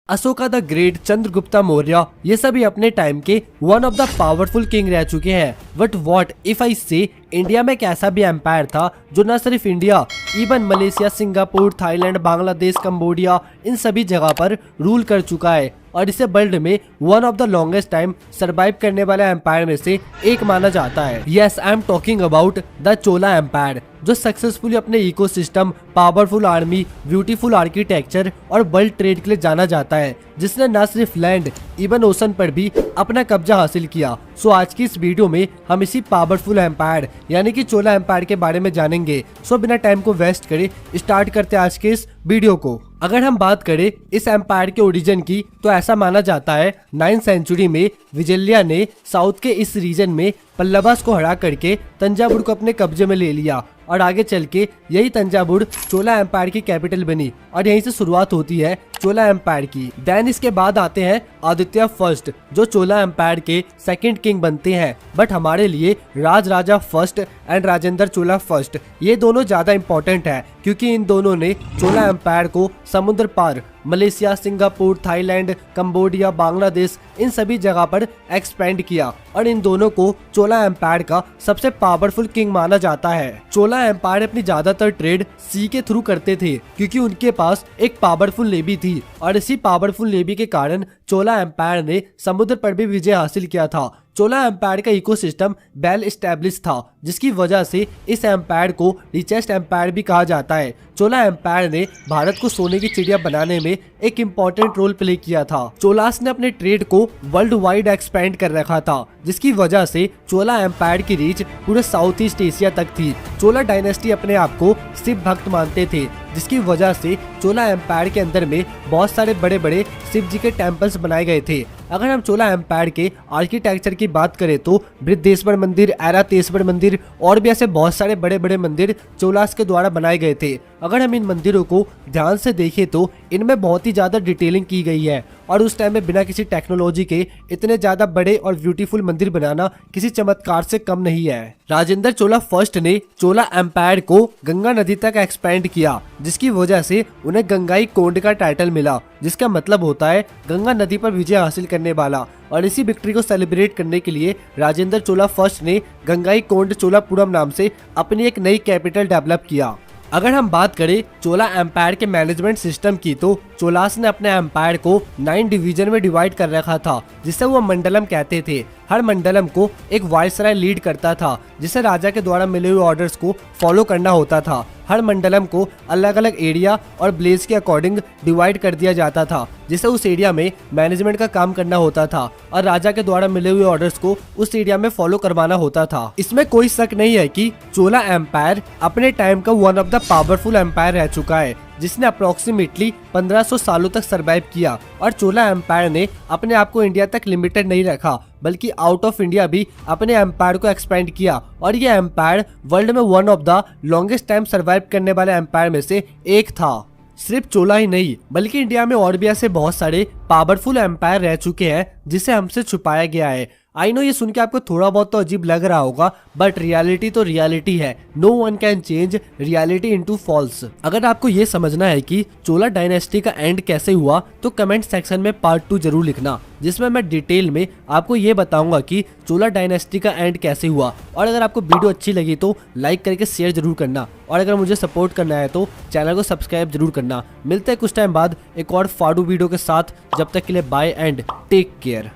Ashoka the great, Chandragupta Maurya, ये सभी अपने टाइम के one of the powerful king रह चुके हैं। बट व्हाट इफ आई से इंडिया में एक ऐसा भी एम्पायर था जो न सिर्फ India, even Malaysia, Singapore, Thailand, Bangladesh, Cambodia, इन सभी जगह पर रूल कर चुका है और इसे वर्ल्ड में one of the longest time survive करने वाले एम्पायर में से एक माना जाता है। Yes, I am talking about the Chola empire, जो सक्सेसफुली अपने ecosystem, powerful army, beautiful architecture और वर्ल्ड ट्रेड के लिए जाना जाता है, जिसने न सिर्फ लैंड इवन ओशन पर भी अपना कब्जा हासिल किया। सो आज की इस वीडियो में हम इसी पावरफुल एम्पायर यानी कि चोला एम्पायर के बारे में जानेंगे। सो बिना टाइम को वेस्ट करे स्टार्ट करते हैं आज के इस वीडियो को। अगर हम बात करें इस एम्पायर के ओरिजिन की, तो ऐसा माना जाता है 9th सेंचुरी में विजयलिया ने साउथ के इस रीजन में पल्लवास को हरा करके तंजावुर को अपने कब्जे में ले लिया और आगे चल के यही तंजावुर चोला एम्पायर की कैपिटल बनी और यहीं से शुरुआत होती है चोला एम्पायर की। देन इसके बाद आते हैं आदित्य फर्स्ट, जो चोला एम्पायर के सेकंड किंग बनते हैं। बट हमारे लिए Raja first and Rajendra Chola first, ये दोनों ज्यादा इंपॉर्टेंट है क्योंकि इन दोनों ने चोला एम्पायर को समुद्र पार Malaysia, Singapore, Thailand, Cambodia, Bangladesh, इन सभी जगह पर एक्सपेंड किया और इन दोनों को चोला एम्पायर का सबसे पावरफुल किंग माना जाता है। चोला एम्पायर अपनी ज्यादातर ट्रेड सी के थ्रू करते थे क्योंकि उनके पास एक पावरफुल नेवी थी और इसी पावरफुल नेवी के कारण चोला एम्पायर ने समुद्र पर भी विजय हासिल किया था। चोला एम्पायर का इकोसिस्टम वेल एस्टेब्लिश था, जिसकी वजह से इस एम्पायर को रिचेस्ट एम्पायर भी कहा जाता है। चोला एम्पायर ने भारत को सोने की चिड़िया बनाने में एक इम्पोर्टेंट रोल प्ले किया था। चोलास ने अपने ट्रेड को वर्ल्ड वाइड एक्सपेंड कर रखा था, जिसकी वजह से चोला एम्पायर की रीच पूरे साउथ ईस्ट एशिया तक थी। चोला डायनेस्टी अपने आप को शिव भक्त मानते थे, जिसकी वजह से चोला एम्पायर के अंदर में बहुत सारे बड़े बड़े शिव जी के टेम्पल्स बनाए गए थे। अगर हम चोला एम्पायर के आर्किटेक्चर की बात करें तो बृहदेश्वर मंदिर, ऐरातेश्वर मंदिर और भी ऐसे बहुत सारे बड़े बड़े मंदिर चोलास के द्वारा बनाए गए थे। अगर हम इन मंदिरों को ध्यान से देखें तो इनमें बहुत ही ज्यादा डिटेलिंग की गई है और उस टाइम में बिना किसी टेक्नोलॉजी के इतने ज्यादा बड़े और ब्यूटीफुल मंदिर बनाना किसी चमत्कार से कम नहीं है। राजेंद्र चोला फर्स्ट ने चोला एम्पायर को गंगा नदी तक एक्सपेंड किया, जिसकी वजह से उन्हें गंगाई कोंड का टाइटल मिला, जिसका मतलब होता है गंगा नदी पर विजय हासिल करने वाला। और इसी विक्ट्री को सेलिब्रेट करने के लिए राजेंद्र चोला फर्स्ट ने गंगाई कोंड चोलापुरम नाम से अपनी एक नई कैपिटल डेवलप किया। अगर हम बात करें चोला एम्पायर के मैनेजमेंट सिस्टम की, तो चोलास ने अपने एम्पायर को 9 डिवीजन में डिवाइड कर रखा था, जिसे वो मंडलम कहते थे। हर मंडलम को एक वाइसराय लीड करता था, जिसे राजा के द्वारा मिले हुए ऑर्डर्स को फॉलो करना होता था। हर मंडलम को अलग अलग एरिया और ब्लेज के अकॉर्डिंग डिवाइड कर दिया जाता था, जिसे उस एरिया में मैनेजमेंट का काम करना होता था और राजा के द्वारा मिले हुए ऑर्डर्स को उस एरिया में फॉलो करवाना होता था। इसमें कोई शक नहीं है कि चोला एम्पायर अपने टाइम का one of the powerful empire रह चुका है, जिसने अप्रोक्सीमेटली 1500 सालों तक सरवाइव किया। और चोला एम्पायर ने अपने आप को इंडिया तक लिमिटेड नहीं रखा, बल्कि आउट ऑफ इंडिया भी अपने एम्पायर को एक्सपेंड किया और ये एम्पायर वर्ल्ड में one of the longest time survive करने वाले एम्पायर में से एक था। सिर्फ चोला ही नहीं, बल्कि इंडिया में और भी ऐसे बहुत सारे पावरफुल एम्पायर रह चुके हैं जिसे हमसे छुपाया गया है। आई नो ये सुन के आपको थोड़ा बहुत तो अजीब लग रहा होगा, बट रियलिटी तो रियलिटी है। No one can change reality into false. अगर आपको ये समझना है कि चोला डायनेस्टी का एंड कैसे हुआ, तो कमेंट सेक्शन में पार्ट 2 जरूर लिखना, जिसमें मैं डिटेल में आपको ये बताऊंगा कि चोला डायनेस्टी का एंड कैसे हुआ। और अगर आपको वीडियो अच्छी लगी तो लाइक करके शेयर जरूर करना, और अगर मुझे सपोर्ट करना है तो चैनल को सब्सक्राइब जरूर करना। मिलते हैं कुछ टाइम बाद एक और फाड़ू वीडियो के साथ। जब तक के लिए बाय एंड टेक केयर।